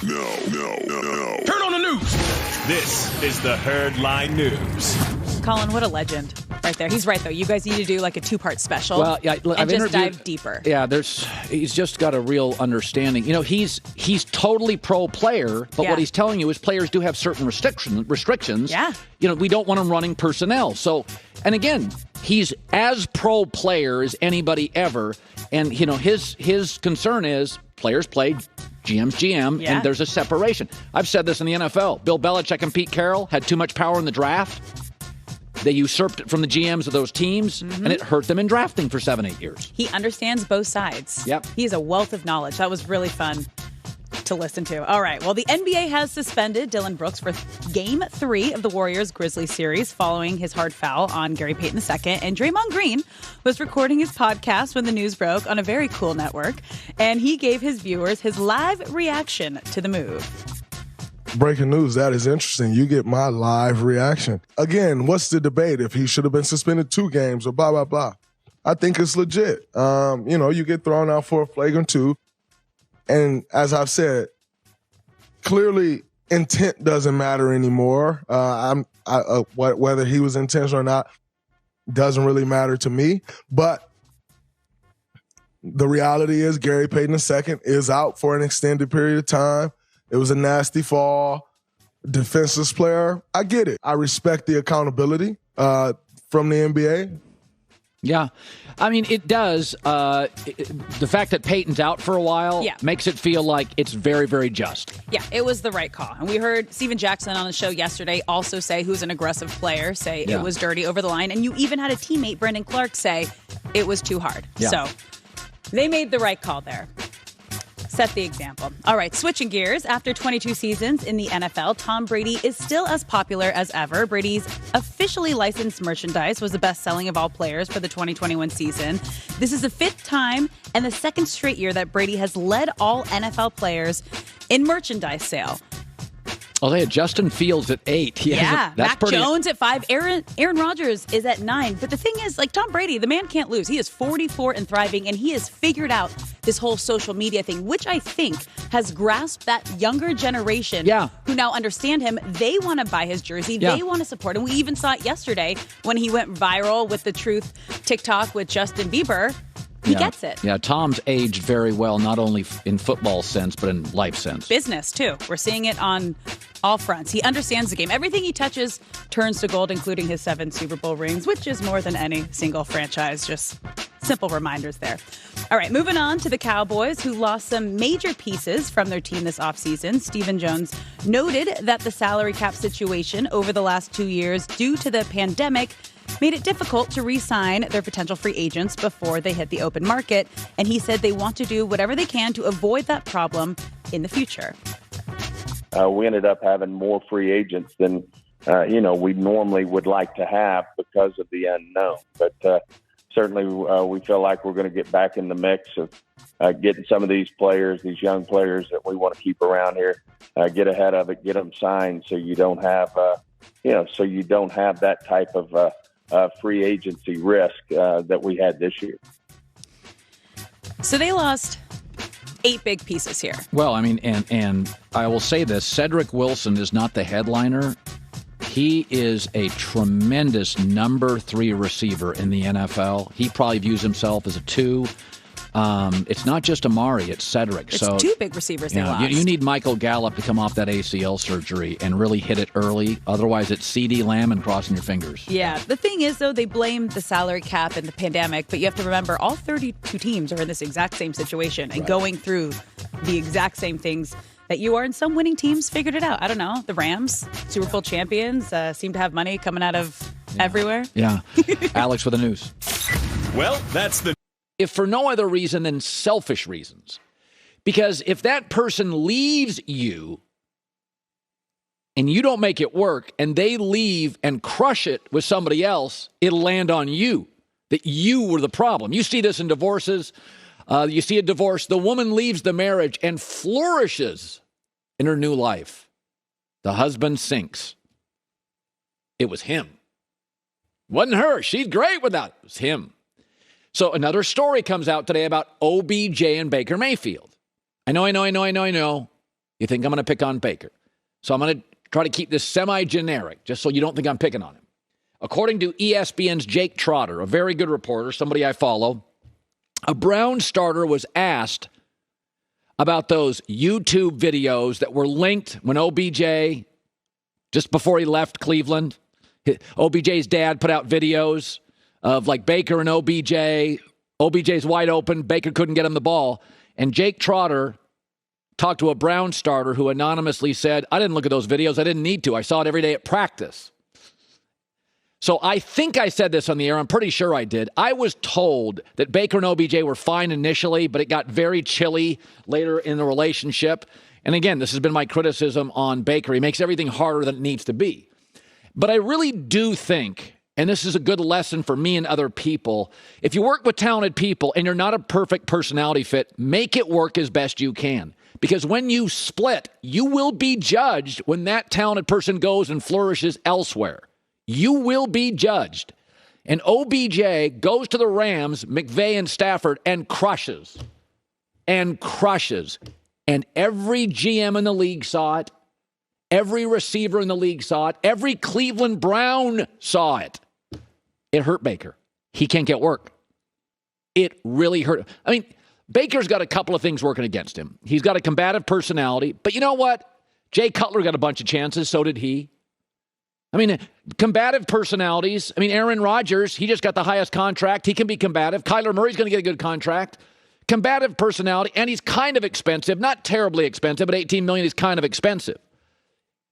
Turn on the news. This is the Herd Line News. Colin, what a legend right there. He's right, though. You guys need to do like a two-part special. Well, yeah, and just dive deeper. Yeah, he's just got a real understanding. You know, he's totally pro-player, but what he's telling you is players do have certain restrictions. Yeah. You know, we don't want him running personnel. So, and again, he's as pro-player as anybody ever. And, you know, his concern is players play, GM's GM, and there's a separation. I've said this in the NFL. Bill Belichick and Pete Carroll had too much power in the draft. They usurped it from the GMs of those teams, and it hurt them in drafting for 7-8 years. He understands both sides. Yep. He has a wealth of knowledge. That was really fun to listen to. All right. Well, the NBA has suspended Dillon Brooks for Game 3 of the Warriors-Grizzlies series following his hard foul on Gary Payton II. And Draymond Green was recording his podcast when the news broke on a very cool network, and he gave his viewers his live reaction to the move. Breaking news, that is interesting. You get my live reaction. Again, what's the debate if he should have been suspended 2 games or blah, blah, blah? I think it's legit. You know, you get thrown out for a flagrant 2. And as I've said, clearly intent doesn't matter anymore. Whether he was intentional or not doesn't really matter to me. But the reality is Gary Payton II is out for an extended period of time. It was a nasty fall. Defenseless player. I get it. I respect the accountability from the NBA. Yeah. I mean, it does. The fact that Peyton's out for a while makes it feel like it's very, very just. Yeah, it was the right call. And we heard Steven Jackson on the show yesterday also say, who's an aggressive player, say it was dirty over the line. And you even had a teammate, Brendan Clark, say it was too hard. Yeah. So they made the right call there. Set the example. All right, switching gears. After 22 seasons in the NFL, Tom Brady is still as popular as ever. Brady's officially licensed merchandise was the best-selling of all players for the 2021 season. This is the 5th time and the 2nd straight year that Brady has led all NFL players in merchandise sale. Oh, they had Justin Fields at 8. Yeah, Mac Jones at 5. Aaron Rodgers is at 9. But the thing is, like Tom Brady, the man can't lose. He is 44 and thriving, and he has figured out this whole social media thing, which I think has grasped that younger generation who now understand him. They want to buy his jersey. They want to support him. We even saw it yesterday when he went viral with the Truth TikTok with Justin Bieber. He gets it. Yeah, Tom's aged very well, not only in football sense, but in life sense. Business, too. We're seeing it on all fronts. He understands the game. Everything he touches turns to gold, including his 7 Super Bowl rings, which is more than any single franchise. Just simple reminders there. All right, moving on to the Cowboys, who lost some major pieces from their team this offseason. Stephen Jones noted that the salary cap situation over the last 2 years due to the pandemic made it difficult to re-sign their potential free agents before they hit the open market. And he said they want to do whatever they can to avoid that problem in the future. We ended up having more free agents than, we normally would like to have because of the unknown. But certainly we feel like we're going to get back in the mix of getting some of these players, these young players that we want to keep around here, get ahead of it, get them signed so you don't have, that type of free agency risk that we had this year. So they lost 8 big pieces here. Well, I mean, and I will say this, Cedric Wilson is not the headliner. He is a tremendous number 3 receiver in the NFL. He probably views himself as a 2. It's not just Amari, it's Cedric. It's 2 big receivers they lost. You need Michael Gallup to come off that ACL surgery and really hit it early. Otherwise, it's CeeDee Lamb and crossing your fingers. Yeah. The thing is, though, they blame the salary cap and the pandemic, but you have to remember all 32 teams are in this exact same situation and going through the exact same things that you are. And some winning teams figured it out. I don't know. The Rams, Super Bowl champions, seem to have money coming out of everywhere. Yeah. Alex with the news. Well, that's the... If for no other reason than selfish reasons. Because if that person leaves you and you don't make it work and they leave and crush it with somebody else, it'll land on you, that you were the problem. You see this in divorces. You see a divorce. The woman leaves the marriage and flourishes in her new life. The husband sinks. It was him. It wasn't her. She's great without it. It was him. So another story comes out today about OBJ and Baker Mayfield. I know. You think I'm going to pick on Baker. So I'm going to try to keep this semi-generic, just so you don't think I'm picking on him. According to ESPN's Jake Trotter, a very good reporter, somebody I follow, a Brown starter was asked about those YouTube videos that were linked when OBJ, just before he left Cleveland, OBJ's dad put out videos of like Baker and OBJ. OBJ's wide open. Baker couldn't get him the ball. And Jake Trotter talked to a Brown starter who anonymously said, I didn't look at those videos. I didn't need to. I saw it every day at practice. So I think I said this on the air. I'm pretty sure I did. I was told that Baker and OBJ were fine initially, but it got very chilly later in the relationship. And again, this has been my criticism on Baker. He makes everything harder than it needs to be. But I really do think, and this is a good lesson for me and other people, if you work with talented people and you're not a perfect personality fit, make it work as best you can. Because when you split, you will be judged when that talented person goes and flourishes elsewhere. You will be judged. And OBJ goes to the Rams, McVay and Stafford, and crushes. And crushes. And every GM in the league saw it. Every receiver in the league saw it. Every Cleveland Brown saw it. It hurt Baker. He can't get work. It really hurt. I mean, Baker's got a couple of things working against him. He's got a combative personality. But you know what? Jay Cutler got a bunch of chances. So did he. I mean, combative personalities. I mean, Aaron Rodgers, he just got the highest contract. He can be combative. Kyler Murray's going to get a good contract. Combative personality, and he's kind of expensive. Not terribly expensive, but $18 million is kind of expensive.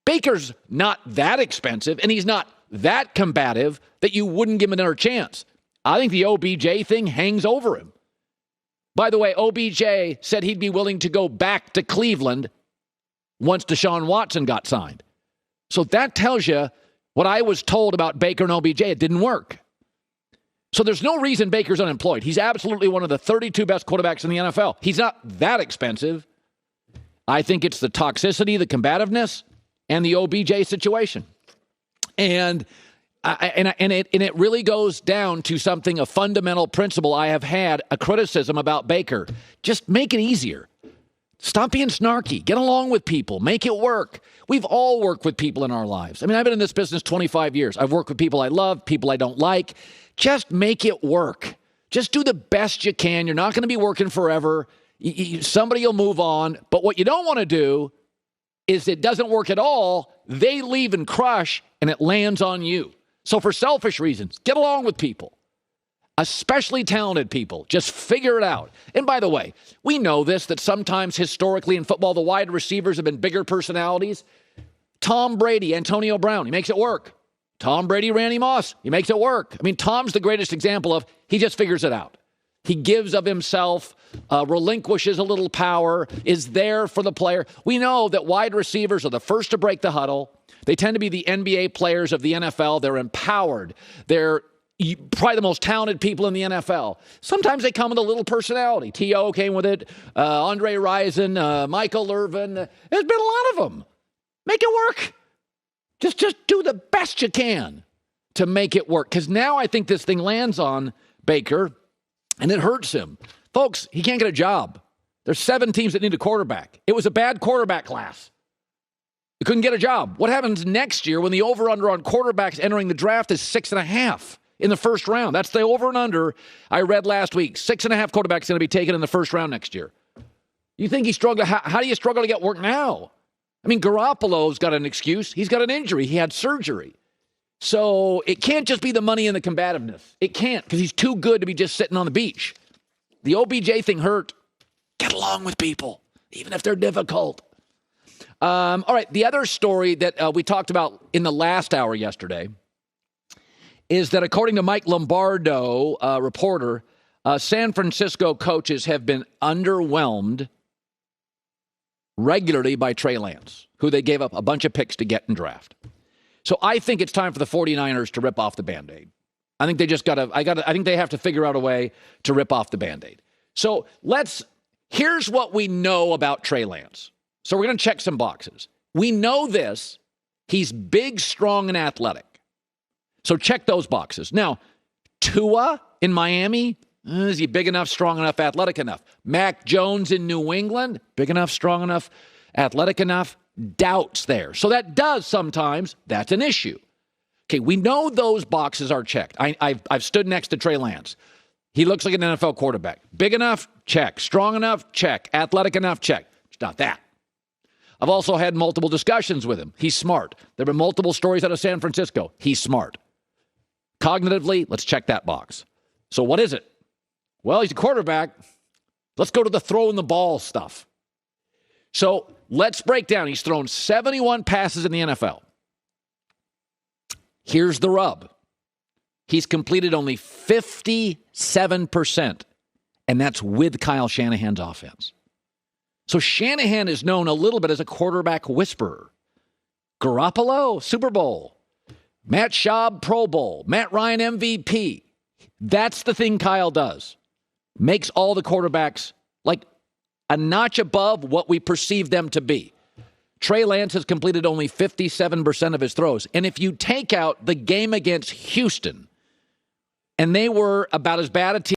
Baker's not that expensive, and he's not that combative that you wouldn't give him another chance. I think the OBJ thing hangs over him. By the way, OBJ said he'd be willing to go back to Cleveland once Deshaun Watson got signed. So that tells you what I was told about Baker and OBJ. It didn't work. So there's no reason Baker's unemployed. He's absolutely one of the 32 best quarterbacks in the NFL. He's not that expensive. I think it's the toxicity, the combativeness, and the OBJ situation. And it really goes down to something, a fundamental principle I have had, a criticism about Baker. Just make it easier. Stop being snarky. Get along with people. Make it work. We've all worked with people in our lives. I mean, I've been in this business 25 years. I've worked with people I love, people I don't like. Just make it work. Just do the best you can. You're not going to be working forever. Somebody will move on. But what you don't want to do is it doesn't work at all. They leave and crush, and it lands on you. So for selfish reasons, get along with people. Especially talented people. Just figure it out. And by the way, we know this, that sometimes historically in football, the wide receivers have been bigger personalities. Tom Brady, Antonio Brown, he makes it work. Tom Brady, Randy Moss, he makes it work. I mean, Tom's the greatest example of he just figures it out. He gives of himself, relinquishes a little power, is there for the player. We know that wide receivers are the first to break the huddle. They tend to be the NBA players of the NFL. They're empowered. They're probably the most talented people in the NFL. Sometimes they come with a little personality. T.O. came with it. Andre Rison, Michael Irvin. There's been a lot of them. Make it work. Just do the best you can to make it work. Because now I think this thing lands on Baker, and it hurts him. Folks, he can't get a job. There's 7 teams that need a quarterback. It was a bad quarterback class. He couldn't get a job. What happens next year when the over-under on quarterbacks entering the draft is 6.5 in the first round? That's the over and under I read last week. 6.5 quarterbacks going to be taken in the first round next year. You think he struggled? How do you struggle to get work now? I mean, Garoppolo's got an excuse. He's got an injury. He had surgery. So it can't just be the money and the combativeness. It can't, because he's too good to be just sitting on the beach. The OBJ thing hurt. Get along with people, even if they're difficult. All right, the other story that we talked about in the last hour yesterday is that according to Mike Lombardo, reporter, San Francisco coaches have been underwhelmed regularly by Trey Lance, who they gave up a bunch of picks to get in draft. So I think it's time for the 49ers to rip off the Band-Aid. I think they just I think they have to figure out a way to rip off the Band-Aid. So here's what we know about Trey Lance. So we're going to check some boxes. We know this. He's big, strong, and athletic. So check those boxes. Now, Tua in Miami, is he big enough, strong enough, athletic enough? Mac Jones in New England, big enough, strong enough, Athletic enough? Doubts there. So that's an issue. Okay, we know those boxes are checked. I've stood next to Trey Lance. He looks like an NFL quarterback. Big enough? Check. Strong enough? Check. Athletic enough? Check. It's not that. I've also had multiple discussions with him. He's smart. There have been multiple stories out of San Francisco. He's smart. Cognitively, let's check that box. So what is it? Well, he's a quarterback. Let's go to the throwing the ball stuff. So let's break down. He's thrown 71 passes in the NFL. Here's the rub. He's completed only 57%, and that's with Kyle Shanahan's offense. So Shanahan is known a little bit as a quarterback whisperer. Garoppolo, Super Bowl. Matt Schaub, Pro Bowl. Matt Ryan, MVP. That's the thing Kyle does. Makes all the quarterbacks like a notch above what we perceive them to be. Trey Lance has completed only 57% of his throws. And if you take out the game against Houston, and they were about as bad a team